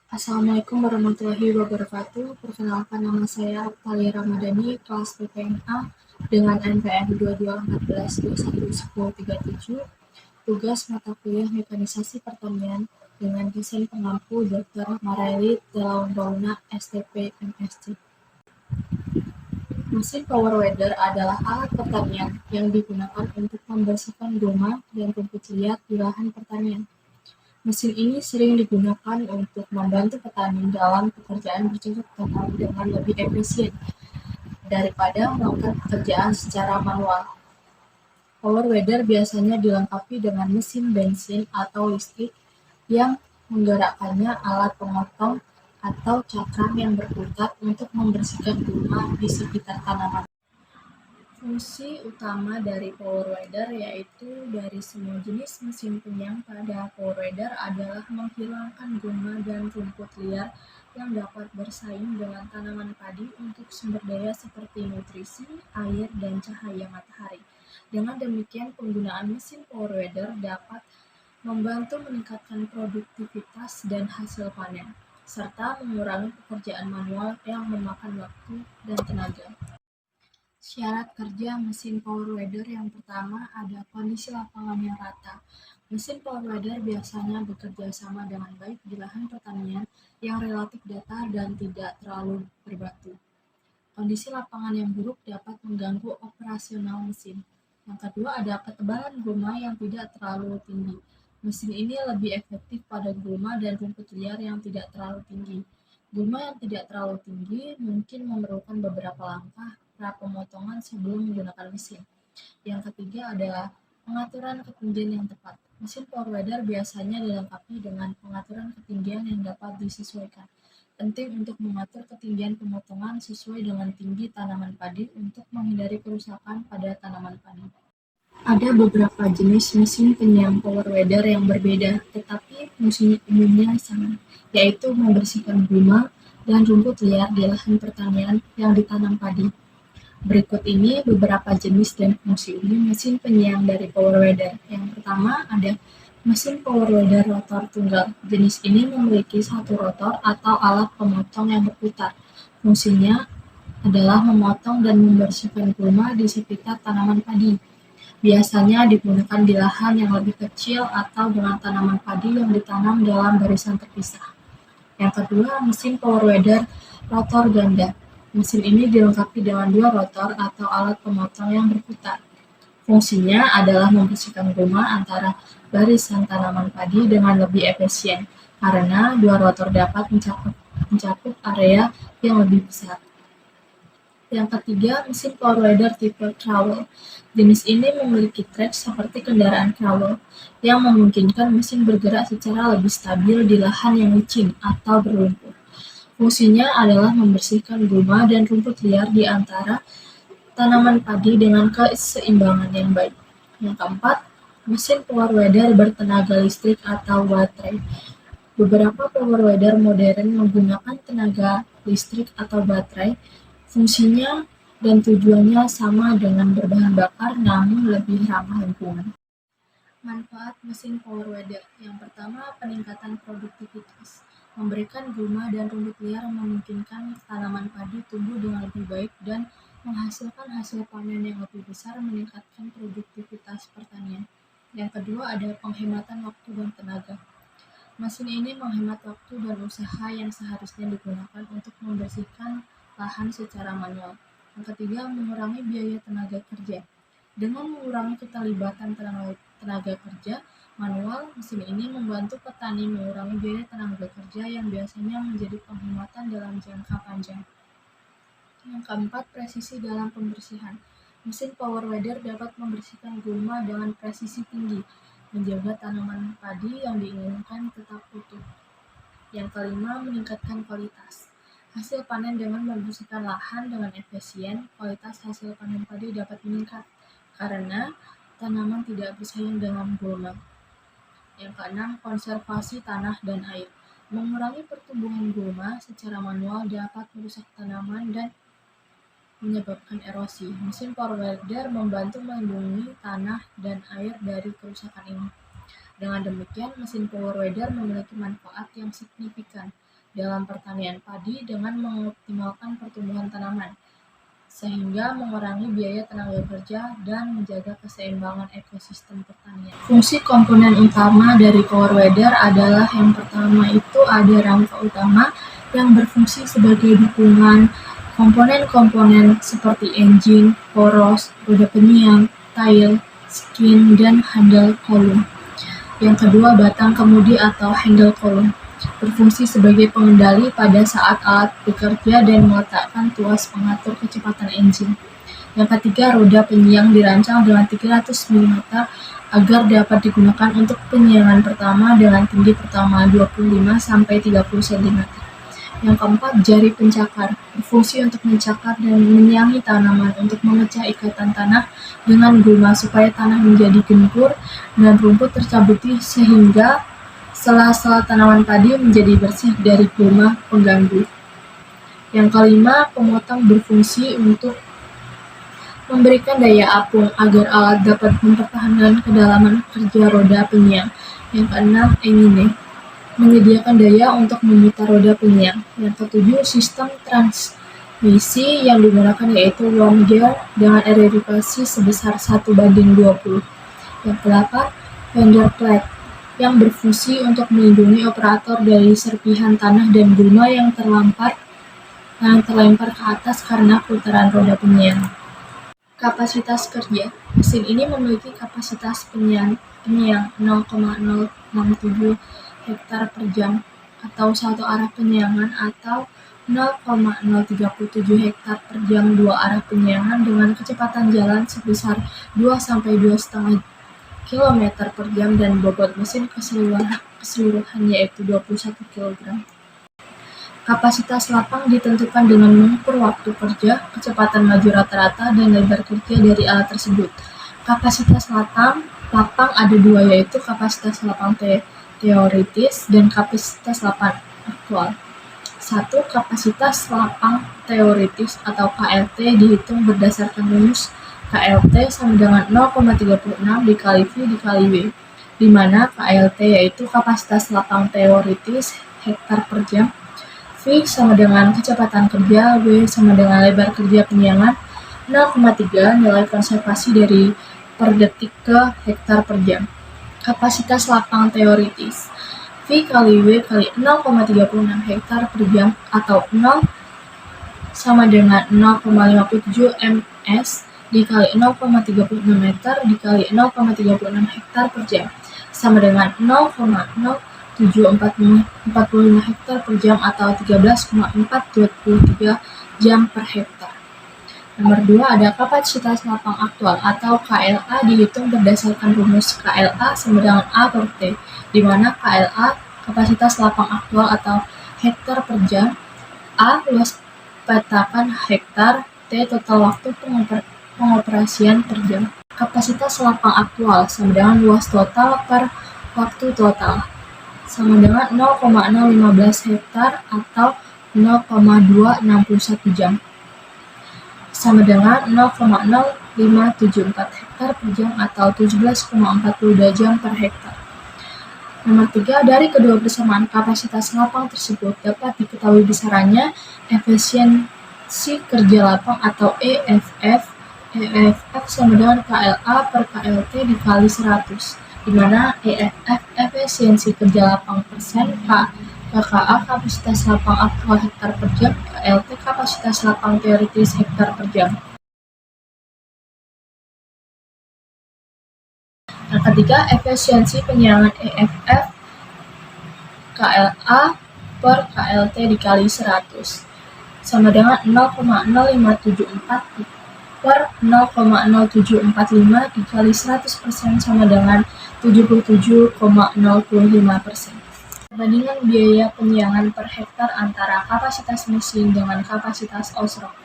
Assalamualaikum warahmatullahi wabarakatuh. Perkenalkan, nama saya Thalia Ramadhani, kelas PPNA dengan NPM 2214211037. Tugas mata kuliah Mekanisasi Pertanian dengan dosen pengampu Dr. Mareli Telaumbauna, STP, MSc. Mesin power weeder adalah alat pertanian yang digunakan untuk membersihkan gulma dan rumput liar di lahan pertanian. Mesin ini sering digunakan untuk membantu petani dalam pekerjaan bercocok tanam dengan lebih efisien daripada melakukan pekerjaan secara manual. Power weeder biasanya dilengkapi dengan mesin bensin atau listrik yang menggerakkannya alat pemotong atau cakram yang berputar untuk membersihkan gulma di sekitar tanaman. Fungsi utama dari power weeder yaitu dari semua jenis mesin penyang pada power weeder adalah menghilangkan gulma dan rumput liar yang dapat bersaing dengan tanaman padi untuk sumber daya seperti nutrisi, air, dan cahaya matahari. Dengan demikian, penggunaan mesin power weeder dapat membantu meningkatkan produktivitas dan hasil panen, serta mengurangi pekerjaan manual yang memakan waktu dan tenaga. Syarat kerja mesin power weeder yang pertama ada kondisi lapangan yang rata. Mesin power weeder biasanya bekerja sama dengan baik di lahan pertanian yang relatif datar dan tidak terlalu berbatu. Kondisi lapangan yang buruk dapat mengganggu operasional mesin. Yang kedua ada ketebalan gulma yang tidak terlalu tinggi. Mesin ini lebih efektif pada gulma dan rumput liar yang tidak terlalu tinggi. Gulma yang tidak terlalu tinggi mungkin memerlukan beberapa langkah pra-pemotongan sebelum menggunakan mesin. Yang ketiga adalah pengaturan ketinggian yang tepat. Mesin power weeder biasanya dilengkapi dengan pengaturan ketinggian yang dapat disesuaikan. Penting untuk mengatur ketinggian pemotongan sesuai dengan tinggi tanaman padi untuk menghindari kerusakan pada tanaman padi. Ada beberapa jenis mesin penyang power weeder yang berbeda, tetapi fungsinya umumnya sama, yaitu membersihkan gulma dan rumput liar di lahan pertanian yang ditanam padi. Berikut ini beberapa jenis dan fungsi umum mesin penyang dari power weeder. Yang pertama ada mesin power weeder rotor tunggal. Jenis ini memiliki satu rotor atau alat pemotong yang berputar. Fungsinya adalah memotong dan membersihkan gulma di sekitar tanaman padi. Biasanya digunakan di lahan yang lebih kecil atau dengan tanaman padi yang ditanam dalam barisan terpisah. Yang kedua, mesin power weeder rotor ganda. Mesin ini dilengkapi dengan dua rotor atau alat pemotong yang berputar. Fungsinya adalah membersihkan gulma antara barisan tanaman padi dengan lebih efisien, karena dua rotor dapat mencakup area yang lebih besar. Yang ketiga, mesin power weeder tipe trowel. Jenis ini memiliki trek seperti kendaraan trowel, yang memungkinkan mesin bergerak secara lebih stabil di lahan yang licin atau berlumpur. Fungsinya adalah membersihkan gulma dan rumput liar di antara tanaman padi dengan keseimbangan yang baik. Yang keempat, mesin power weeder bertenaga listrik atau baterai. Beberapa power weeder modern menggunakan tenaga listrik atau baterai. Fungsinya dan tujuannya sama dengan berbahan bakar, namun lebih ramah lingkungan. Manfaat mesin power weeder. Yang pertama, peningkatan produktivitas. Memberikan gulma dan rumput liar memungkinkan tanaman padi tumbuh dengan lebih baik dan menghasilkan hasil panen yang lebih besar, meningkatkan produktivitas pertanian. Yang kedua ada penghematan waktu dan tenaga. Mesin ini menghemat waktu dan usaha yang seharusnya digunakan untuk membersihkan lahan secara manual. Yang ketiga, mengurangi biaya tenaga kerja. Dengan mengurangi keterlibatan tenaga kerja manual, mesin ini membantu petani mengurangi biaya tenaga kerja yang biasanya menjadi penghematan dalam jangka panjang. Yang keempat, presisi dalam pembersihan. Mesin power weeder dapat membersihkan gulma dengan presisi tinggi, menjaga tanaman padi yang diinginkan tetap utuh. Yang kelima, meningkatkan kualitas. Hasil panen dengan membersihkan lahan dengan efisien, kualitas hasil panen padi dapat meningkat karena tanaman tidak bersaing dengan gulma. Yang keenam, konservasi tanah dan air. Mengurangi pertumbuhan gulma secara manual dapat merusak tanaman dan menyebabkan erosi. Mesin power weeder membantu melindungi tanah dan air dari kerusakan ini. Dengan demikian, mesin power weeder memiliki manfaat yang signifikan dalam pertanian padi dengan mengoptimalkan pertumbuhan tanaman, sehingga mengurangi biaya tenaga kerja dan menjaga keseimbangan ekosistem pertanian. Fungsi komponen utama dari power weather adalah yang pertama itu ada rangka utama yang berfungsi sebagai dukungan komponen-komponen seperti engine, poros, roda penyiang, tail, skin, dan handle kolom. Yang kedua, batang kemudi atau handle column berfungsi sebagai pengendali pada saat alat bekerja dan meletakkan tuas pengatur kecepatan engine. Yang ketiga, roda penyiang dirancang dengan 300 mm agar dapat digunakan untuk penyiangan pertama dengan tinggi pertama 25-30 cm. Yang keempat, jari pencakar berfungsi untuk mencakar dan menyiangi tanaman untuk memecah ikatan tanah dengan gulma supaya tanah menjadi gembur dan rumput tercabuti sehingga sela-sela tanaman padi menjadi bersih dari gulma pengganggu. Yang kelima, pemotong berfungsi untuk memberikan daya apung agar alat dapat mempertahankan kedalaman kerja roda penyiang. Yang keenam, engine menyediakan daya untuk memutar roda penyiang. Yang ketujuh, sistem transmisi yang digunakan yaitu wound gear dengan ergometrasi sebesar 1:20. Yang kedelapan, fender plate yang berfungsi untuk melindungi operator dari serpihan tanah dan gulma yang terlempar ke atas karena putaran roda penyiang. Kapasitas kerja. Mesin ini memiliki kapasitas penyiang 0,067 hektar per jam atau satu arah penyiangan atau 0,037 hektar per jam dua arah penyiangan dengan kecepatan jalan sebesar 2-2,5 km per jam dan bobot mesin keseluruhan yaitu 21 kg. Kapasitas lapang ditentukan dengan mengukur waktu kerja, kecepatan maju rata-rata, dan lebar kerja dari alat tersebut. Kapasitas lapang ada dua, yaitu kapasitas lapang teoritis dan kapasitas lapang aktual. 1. Kapasitas lapang teoritis atau KLT dihitung berdasarkan rumus KLT sama dengan 0,36 dikali V dikali W, di mana KLT yaitu kapasitas lapang teoritis hektar per jam, V sama dengan kecepatan kerja, W sama dengan lebar kerja penyiangan, 0,3 nilai konservasi dari per detik ke hektar per jam. Kapasitas lapang teoritis V kali W kali 0,36 hektar per jam atau 0 sama dengan 0,57 ms dikali 0,36 meter dikali 0,36 hektar per jam sama dengan 0,0745 hektar per jam atau 13,423 jam per hektar. Nomor 2 ada kapasitas lapang aktual atau KLA dihitung berdasarkan rumus KLA sama dengan A per T, di mana KLA kapasitas lapang aktual atau hektar per jam, A luas petakan hektar, T total waktu pengoperasian per jam. Kapasitas lapang aktual sama dengan luas total per waktu total sama dengan 0,015 hektar atau 0,261 jam sama dengan 0,0574 hektar per jam atau 17,42 jam per hektar. Nomor 3, dari kedua persamaan kapasitas lapang tersebut dapat diketahui besarannya efisiensi kerja lapang atau EFF sama dengan KLA per KLT dikali 100, di mana EFF efisiensi kerja lapang persen, KKA kapasitas lapang aktual hektar per jam, KLT kapasitas lapang teoritis hektar per jam. Yang ketiga, efisiensi penyiangan EFF KLA per KLT dikali 100 sama dengan 0,0574 per 0,0745 dikali 100% sama dengan 77,05%. Perbandingan biaya penyiangan per hektar antara kapasitas mesin dengan kapasitas Osrock.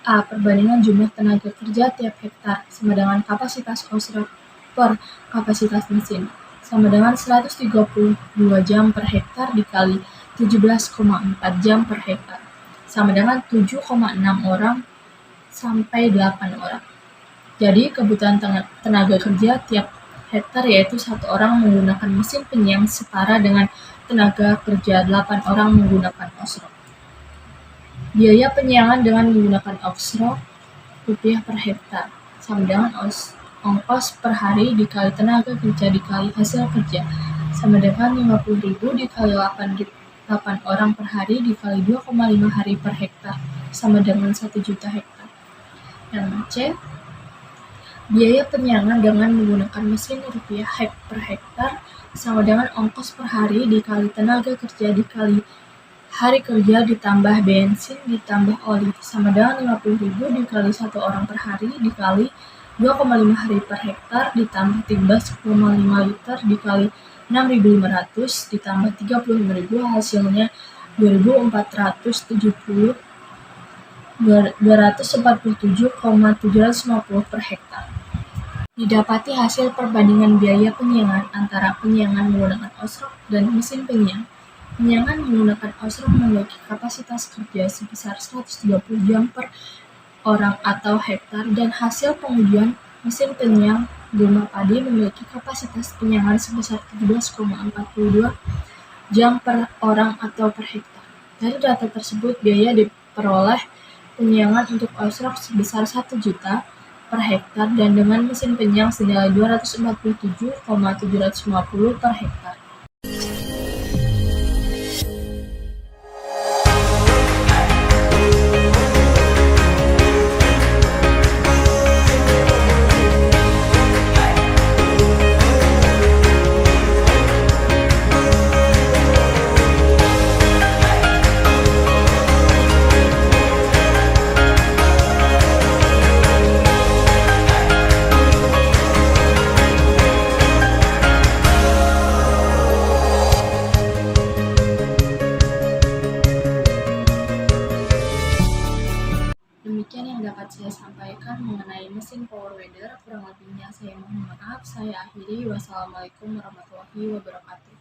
A. Perbandingan jumlah tenaga kerja tiap hektar sama dengan kapasitas Osrock per kapasitas mesin sama dengan 132 jam per hektar dikali 17,4 jam per hektar sama dengan 7,6 orang sampai 8 orang. Jadi kebutuhan tenaga kerja tiap hektar, yaitu 1 orang menggunakan mesin penyiang setara dengan tenaga kerja 8 orang menggunakan osrok. Biaya penyiangan dengan menggunakan osrok rupiah per hektar, sama dengan ongkos per hari dikali tenaga kerja dikali hasil kerja, sama dengan 50.000 dikali 8 orang per hari dikali 2,5 hari per hektar, sama dengan 1 juta hektar. Yang C, biaya penyiangan dengan menggunakan mesin rupiah per hektar sama dengan ongkos per hari dikali tenaga kerja dikali hari kerja ditambah bensin ditambah oli, sama dengan 50.000 dikali 1 orang per hari dikali 2,5 hari per hektar ditambah timah 10,5 liter dikali 6.500 ditambah 35.000, hasilnya 247,750 per hektar. Didapati hasil perbandingan biaya penyiangan antara penyiangan menggunakan osrok dan mesin penyiang. Penyiangan menggunakan osrok memiliki kapasitas kerja sebesar 130 jam per orang atau hektar, dan hasil pengujian mesin penyiang goma padi memiliki kapasitas penyiangan sebesar 17,42 jam per orang atau per hektar. Dari data tersebut, biaya diperoleh penyiangan untuk osrok sebesar 1 juta per hektar dan dengan mesin penyiang senilai 247,750 per hektar. Demikian yang dapat saya sampaikan mengenai mesin power weather. Kurang lebihnya saya mohon maaf. Saya akhiri. Wassalamualaikum warahmatullahi wabarakatuh.